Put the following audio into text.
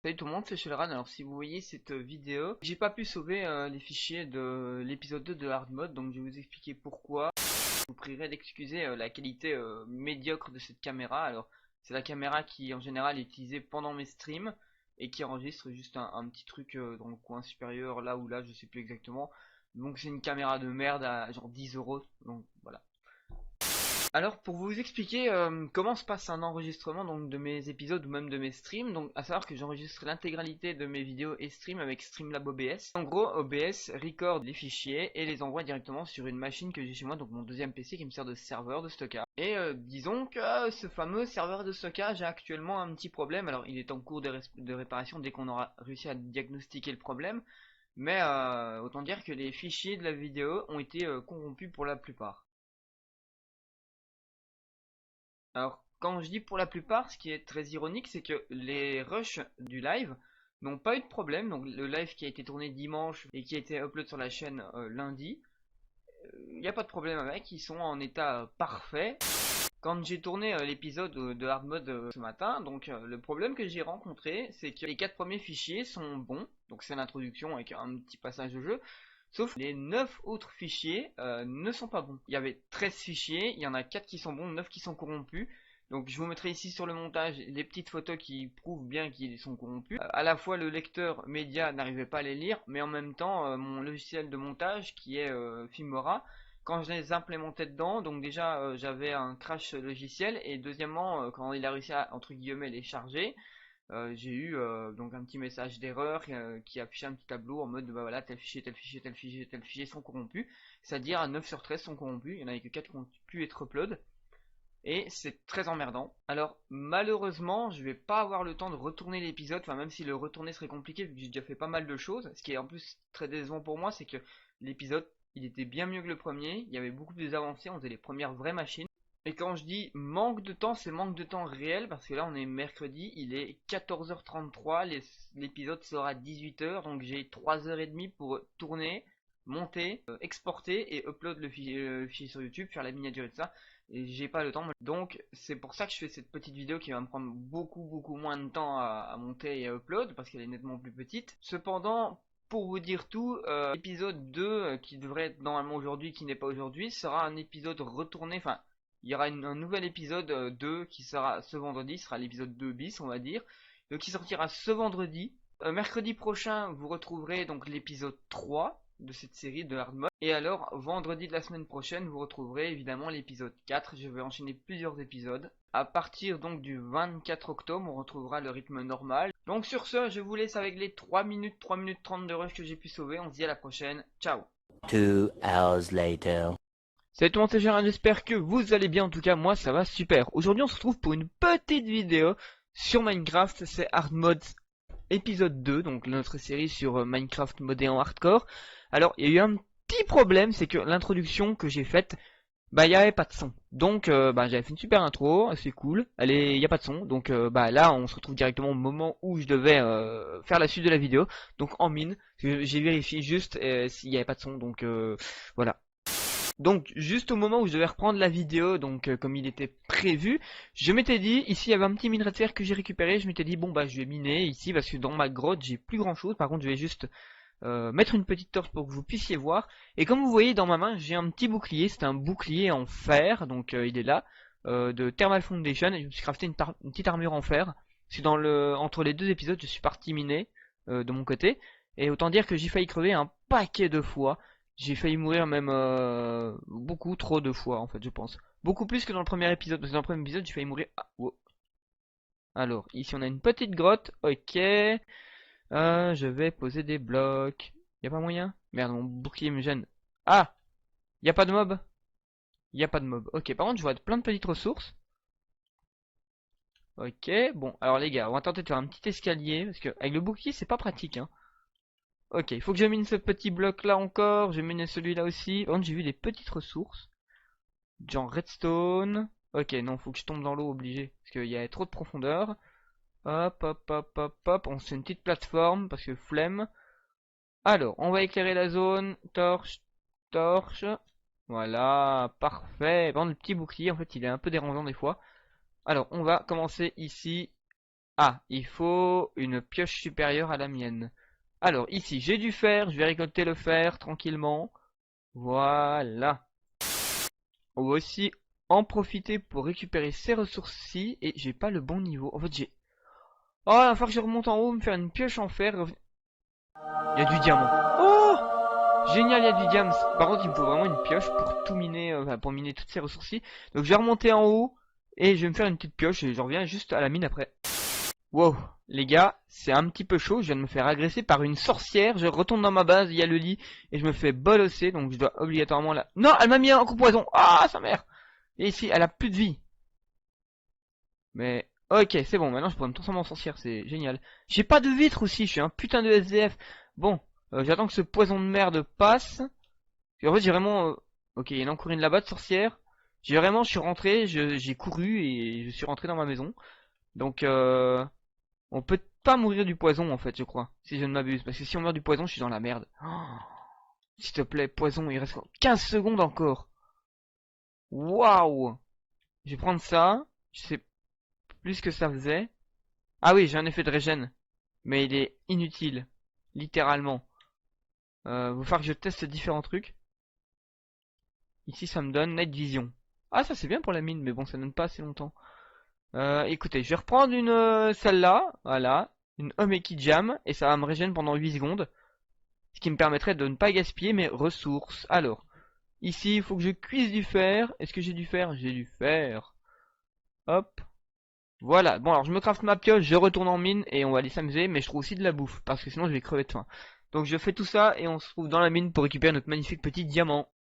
Salut tout le monde, c'est Shelran. Alors si vous voyez cette vidéo, j'ai pas pu sauver les fichiers de l'épisode 2 de Hard Mode, donc je vais vous expliquer pourquoi. Je vous prierai d'excuser la qualité médiocre de cette caméra. Alors c'est la caméra qui en général est utilisée pendant mes streams et qui enregistre juste un petit truc dans le coin supérieur, là ou là, je sais plus exactement. Donc c'est une caméra de merde à genre 10 euros, donc voilà. Alors pour vous expliquer comment se passe un enregistrement donc de mes épisodes ou même de mes streams, donc à savoir que j'enregistre l'intégralité de mes vidéos et streams avec Streamlab OBS. En gros, OBS record les fichiers et les envoie directement sur une machine que j'ai chez moi, donc mon deuxième PC qui me sert de serveur de stockage. Et disons que ce fameux serveur de stockage a actuellement un petit problème. Alors il est en cours de réparation dès qu'on aura réussi à diagnostiquer le problème. Mais autant dire que les fichiers de la vidéo ont été corrompus pour la plupart. Alors, quand je dis pour la plupart, ce qui est très ironique, c'est que les rushs du live n'ont pas eu de problème. Donc, le live qui a été tourné dimanche et qui a été upload sur la chaîne lundi, il n'y a pas de problème avec, ils sont en état parfait. Quand j'ai tourné l'épisode de Hard Mode ce matin, donc le problème que j'ai rencontré, c'est que les 4 premiers fichiers sont bons, donc c'est l'introduction avec un petit passage de jeu, sauf les 9 autres fichiers ne sont pas bons. Il y avait 13 fichiers, il y en a 4 qui sont bons, 9 qui sont corrompus. Donc je vous mettrai ici sur le montage les petites photos qui prouvent bien qu'ils sont corrompus. À la fois le lecteur média n'arrivait pas à les lire, mais en même temps mon logiciel de montage qui est Filmora, quand je les implémentais dedans, donc déjà j'avais un crash logiciel et deuxièmement quand il a réussi à entre guillemets les charger, j'ai eu donc un petit message d'erreur qui affichait un petit tableau en mode bah voilà tel fichier, tel fichier, tel fichier, tel fichier sont corrompus, c'est-à-dire 9 sur 13 sont corrompus, il n'y en avait que 4 qui ont pu être upload et c'est très emmerdant. Alors malheureusement je vais pas avoir le temps de retourner l'épisode, enfin même si le retourner serait compliqué vu que j'ai déjà fait pas mal de choses. Ce qui est en plus très décevant pour moi, c'est que l'épisode il était bien mieux que le premier, il y avait beaucoup plus avancé, on faisait les premières vraies machines. Et quand je dis manque de temps, c'est manque de temps réel parce que là on est mercredi, il est 14h33, l'épisode sera à 18h, donc j'ai 3h30 pour tourner, monter, exporter et upload le fichier sur YouTube, faire la miniature et tout ça. Et j'ai pas le temps. Donc c'est pour ça que je fais cette petite vidéo qui va me prendre beaucoup moins de temps à monter et à upload parce qu'elle est nettement plus petite. Cependant, pour vous dire tout, l'épisode 2 qui devrait être normalement aujourd'hui, qui n'est pas aujourd'hui, sera un épisode retourné, enfin il y aura un nouvel épisode 2 qui sera ce vendredi, sera l'épisode 2 bis on va dire, qui sortira ce vendredi. Mercredi prochain vous retrouverez donc l'épisode 3 de cette série de Hard Mode. Et alors vendredi de la semaine prochaine vous retrouverez évidemment l'épisode 4, je vais enchaîner plusieurs épisodes. À partir donc du 24 octobre on retrouvera le rythme normal. Donc sur ce je vous laisse avec les 3 minutes 30 de rush que j'ai pu sauver, on se dit à la prochaine, ciao. 2 hours later. Salut tout le monde, c'est Gérard, j'espère que vous allez bien, en tout cas moi ça va super. Aujourd'hui on se retrouve pour une petite vidéo sur Minecraft, c'est Hard Mode épisode 2, donc notre série sur Minecraft modé en hardcore. Alors il y a eu un petit problème, c'est que l'introduction que j'ai faite, bah il n'y avait pas de son. Donc bah j'avais fait une super intro, c'est cool, allez, il n'y a pas de son, donc bah là on se retrouve directement au moment où je devais faire la suite de la vidéo, donc en mine, j'ai vérifié juste s'il n'y avait pas de son, donc voilà. Donc juste au moment où je devais reprendre la vidéo, donc comme il était prévu, je m'étais dit, ici il y avait un petit minerai de fer que j'ai récupéré, je m'étais dit bon bah je vais miner ici parce que dans ma grotte j'ai plus grand chose, par contre je vais juste mettre une petite torche pour que vous puissiez voir. Et comme vous voyez dans ma main j'ai un petit bouclier, c'est un bouclier en fer, donc il est là, de Thermal Foundation, et je me suis crafté une petite armure en fer. C'est entre les deux épisodes je suis parti miner de mon côté, et autant dire que j'ai failli crever un paquet de fois. J'ai failli mourir même beaucoup trop de fois en fait je pense. Beaucoup plus que dans le premier épisode, parce que dans le premier épisode j'ai failli mourir. Ah, wow. Alors, ici on a une petite grotte, ok. Je vais poser des blocs. Y a pas moyen? Merde, mon bouclier me gêne. Ah! Y a pas de mob? Y a pas de mob. Ok, par contre je vois plein de petites ressources. Ok, bon, alors les gars, on va tenter de faire un petit escalier, parce que avec le bouclier c'est pas pratique hein. Ok, il faut que je mine ce petit bloc là encore, je mine celui-là aussi. Par contre j'ai vu des petites ressources. Genre redstone. Ok, non, faut que je tombe dans l'eau obligé. Parce qu'il y a trop de profondeur. Hop, hop, hop, hop, hop. On se fait une petite plateforme parce que flemme. Alors, on va éclairer la zone. Torche, torche. Voilà, parfait. Par contre, le petit bouclier, en fait, il est un peu dérangeant des fois. Alors, on va commencer ici. Ah, il faut une pioche supérieure à la mienne. Alors, ici, j'ai du fer. Je vais récolter le fer tranquillement. Voilà. On va aussi en profiter pour récupérer ces ressources-ci. Et j'ai pas le bon niveau. En fait, j'ai... Oh, il va falloir que je remonte en haut, me faire une pioche en fer. Il y a du diamant. Oh! Génial, il y a du diamant. Par contre, il me faut vraiment une pioche pour tout miner, enfin, pour miner toutes ces ressources-ci. Donc, je vais remonter en haut. Et je vais me faire une petite pioche. Et je reviens juste à la mine après. Wow, les gars, c'est un petit peu chaud, je viens de me faire agresser par une sorcière, je retourne dans ma base, il y a le lit, et je me fais bolosser, donc je dois obligatoirement la... Non, elle m'a mis un coup de poison. Ah, sa mère. Et ici, elle a plus de vie. Mais, ok, c'est bon, maintenant je pourrais me transformer en sorcière, c'est génial. J'ai pas de vitre aussi, je suis un putain de SDF. Bon, j'attends que ce poison de merde passe. Et en fait, j'ai vraiment... Ok, il y en a encore une là-bas de sorcière. Je suis rentré, j'ai couru, et je suis rentré dans ma maison. Donc, on peut pas mourir du poison en fait, je crois, si je ne m'abuse. Parce que si on meurt du poison, je suis dans la merde. Oh, s'il te plaît, poison, il reste 15 secondes encore. Waouh! Je vais prendre ça. Je sais plus ce que ça faisait. Ah oui, j'ai un effet de régène. Mais il est inutile. Littéralement. Il va falloir que je teste différents trucs. Ici, ça me donne Night Vision. Ah, ça c'est bien pour la mine, mais bon, ça donne pas assez longtemps. Écoutez, je vais reprendre une celle-là. Voilà. Une Omeki Jam. Et ça va me régénérer pendant 8 secondes. Ce qui me permettrait de ne pas gaspiller mes ressources. Alors, ici, il faut que je cuise du fer. Est-ce que j'ai du fer? J'ai du fer. Hop. Voilà. Bon, alors je me craft ma pioche, je retourne en mine et on va aller s'amuser. Mais je trouve aussi de la bouffe parce que sinon je vais crever de faim. Donc je fais tout ça et on se trouve dans la mine pour récupérer notre magnifique petit diamant.